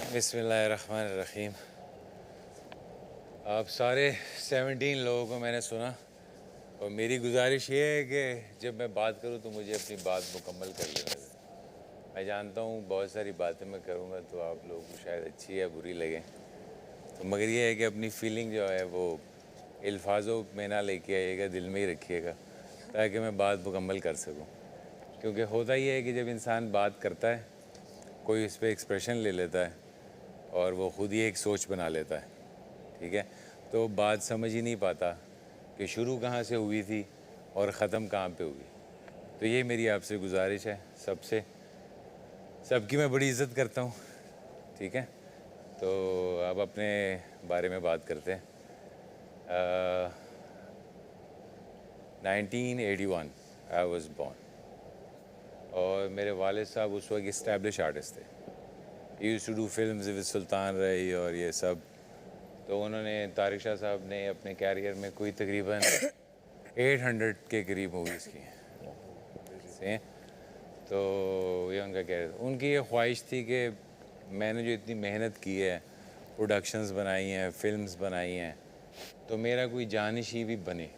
बिस्मिल्लाहिर्रहमानिर्रहीम। आप सारे 17 लोगों को मैंने सुना और मेरी गुजारिश ये है कि जब मैं बात करूं तो मुझे अपनी बात मुकम्मल कर लेने दें। मैं जानता हूं बहुत सारी बातें मैं करूंगा तो आप लोगों को शायद अच्छी या बुरी लगे, तो मगर ये है कि अपनी फीलिंग जो है वो अल्फाजों में ना लेके आइएगा, दिल में ही रखिएगा ताकि मैं बात मुकम्मल कर सकूं। क्योंकि होता ये है कि जब इंसान बात करता है कोई इस पर एक्सप्रेशन ले लेता है और वो ख़ुद ही एक सोच बना लेता है, ठीक है, तो बात समझ ही नहीं पाता कि शुरू कहाँ से हुई थी और ख़त्म कहाँ पे हुई। तो ये मेरी आपसे गुजारिश है, सबकी मैं बड़ी इज़्ज़त करता हूँ, ठीक है। तो अब अपने बारे में बात करते हैं। 1981 आई वॉज बॉर्न और मेरे वालिद साहब उस वक्त इस्टेब्लिश आर्टिस्ट थे। Used to do films with Sultan Rahi और ये सब। तो उन्होंने तारिक शाह साहब ने अपने कैरियर में कोई तकरीबन 800 के करीब मूवीज़ की हैं। तो ये उनका कैरियर, उनकी ये ख्वाहिश थी कि मैंने जो इतनी मेहनत की है, प्रोडक्शंस बनाई हैं, फिल्म्स बनाई हैं, तो मेरा कोई जानशी भी बने,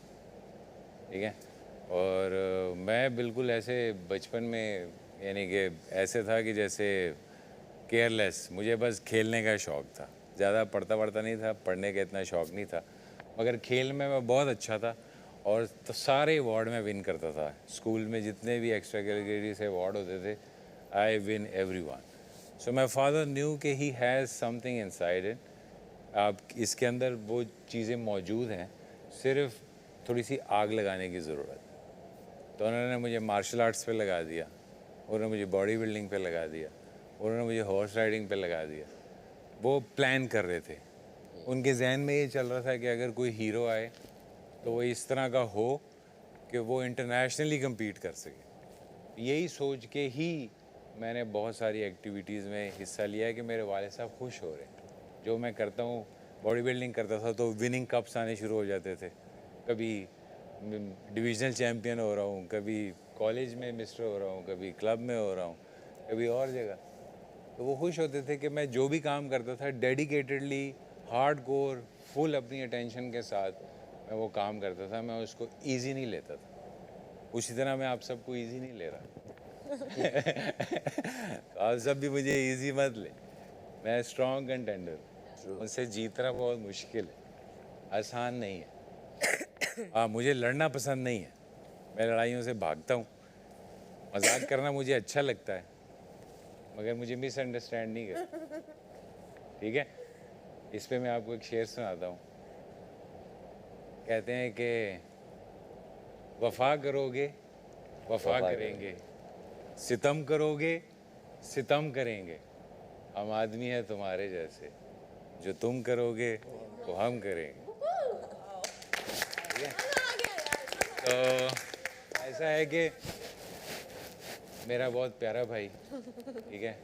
ठीक है। और मैं बिल्कुल ऐसे बचपन में यानी कि ऐसे था कि जैसे केयरलेस, मुझे बस खेलने का शौक़ था, ज़्यादा पढ़ता नहीं था, पढ़ने का इतना शौक़ नहीं था, मगर खेल में मैं बहुत अच्छा था और तो सारे अवार्ड में विन करता था। स्कूल में जितने भी एक्स्ट्रा करिकुलर से अवार्ड होते थे, I win everyone. So my father knew कि he has something inside it, आप इसके अंदर वो चीज़ें मौजूद हैं, सिर्फ थोड़ी सी आग लगाने की ज़रूरत। तो उन्होंने मुझे मार्शल आर्ट्स पे लगा दिया, उन्होंने मुझे बॉडी बिल्डिंग पे लगा दिया, उन्होंने मुझे हॉर्स राइडिंग पे लगा दिया। वो प्लान कर रहे थे, उनके जहन में ये चल रहा था कि अगर कोई हीरो आए तो वो इस तरह का हो कि वो इंटरनेशनली compete कर सके। यही सोच के ही मैंने बहुत सारी एक्टिविटीज़ में हिस्सा लिया है कि मेरे वालिद साहब खुश हो रहे हैं। जो मैं करता हूँ, बॉडी बिल्डिंग करता था तो विनिंग कप्स आने शुरू हो जाते थे, कभी डिविजनल चैम्पियन हो रहा हूँ, कभी कॉलेज में मिस्टर हो रहा हूँ, कभी क्लब में हो रहा हूँ, कभी और जगह। तो वो खुश होते थे कि मैं जो भी काम करता था डेडिकेटेडली, हार्डकोर, फुल अपनी अटेंशन के साथ मैं वो काम करता था। मैं उसको इजी नहीं लेता था, उसी तरह मैं आप सबको इजी नहीं ले रहा। आप सब भी मुझे इजी मत ले, मैं स्ट्रॉन्ग कंटेंडर, मुझसे जीतना बहुत मुश्किल है, आसान नहीं है। मुझे लड़ना पसंद नहीं है, मैं लड़ाइयों से भागता हूँ। मजाक करना मुझे अच्छा लगता है, मगर मुझे मिसअंडरस्टैंड नहीं कर, ठीक है। इस पे मैं आपको एक शेर सुनाता हूँ। कहते हैं कि वफा करोगे वफा करेंगे, सितम करोगे सितम करेंगे, हम आदमी हैं तुम्हारे जैसे, जो तुम करोगे वो हम करेंगे, ठीक है। तो ऐसा है कि मेरा बहुत प्यारा भाई, ठीक है,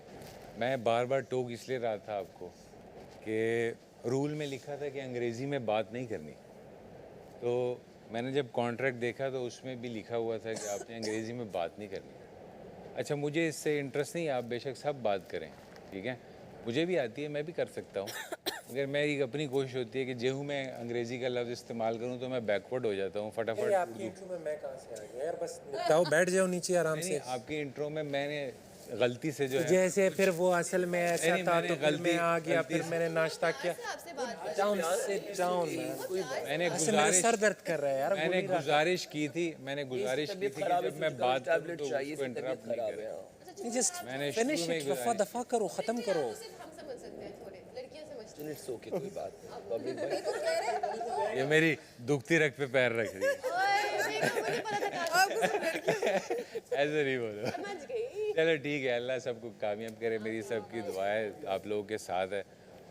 मैं बार बार टोक इसलिए रहा था आपको कि रूल में लिखा था कि अंग्रेज़ी में बात नहीं करनी। तो मैंने जब कॉन्ट्रैक्ट देखा तो उसमें भी लिखा हुआ था कि आपने अंग्रेज़ी में बात नहीं करनी। अच्छा, मुझे इससे इंटरेस्ट नहीं है, आप बेशक सब बात करें, ठीक है, मुझे भी आती है, मैं भी कर सकता हूँ, मगर मेरी अपनी कोशिश होती है कि जो मैं अंग्रेज़ी का लफ्ज़ इस्तेमाल करूँ तो मैं बैकवर्ड हो जाता हूँ फटाफट। आपकी इंट्रो में मैं कहाँ से आ गया यार, बस निपटाओ, बैठ जाओ नीचे आराम से। आपकी इंट्रो में मैंने गलती से जो है, जैसे फिर वो असल में ऐसा था तो फिर मैं आ गया, फिर से- मैंने नाश्ता किया। डाउन सिट डाउन, मैंने ऐसे मेरा गुजारिश सर दर्द कर रहा है यार। मैंने गुजारिश की थी कि जब मैं बात करूं तो उसको इंटरप्ट नहीं करें। जस्ट मैंने फिनिश शुरू में इट, रफा दफा करो, खत्म करो। कोई बात नहीं। ये मेरी दुखती रग पे पैर रख रही है। ऐसे नहीं बोलो। चलो ठीक है, अल्लाह सबको कामयाब करे, मेरी सबकी दुआएं आप लोगों के साथ है,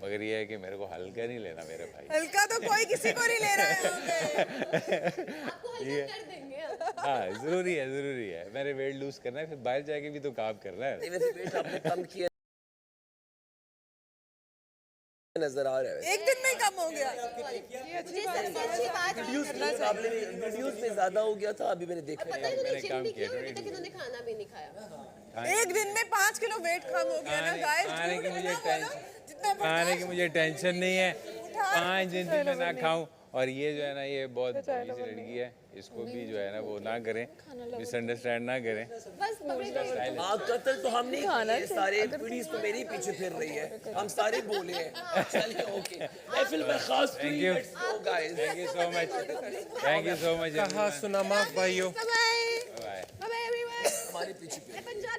मगर ये है कि मेरे को हल्का नहीं लेना मेरे भाई। हल्का तो कोई किसी को नहीं ले रहा है आपको हल्का कर देंगे। हाँ, ज़रूरी है, मैंने वेट लूज करना है, फिर बाहर जाके भी तो काम करना है। वैसे वेट आपने कम किया नजर आ रहा है। एक दिन में ही कम हो गया। ये अच्छी बात है। वीडियोस में ज्यादा हो गया था, अभी मैंने देखा है। मैंने काम किया, अभी तक इन्होंने खाना भी नहीं खाया। एक दिन में 5 किलो वेट कम हो गया ना गाइस। खाने की मुझे टेंशन जितना खाने की मुझे टेंशन नहीं है, 5 दिन तक मैं ना खाऊं। और ये जो है ना, ये बहुत बड़ी सी लड़की है, इसको भी जो है ना वो ना करें, मिसअंडरस्टैंड ना करें। बस पकड़े कत्ल तो हम नहीं किए, सारे पुलिस तो मेरे ही पीछे फिर रही है, हम सारे बोले हैं। चलिए ओके, महफिल में खास Thank you. Guys. Thank you so much, thank you so much. कहा सुना माफ भाइयों। Bye bye. Bye everyone. हमारे पीछे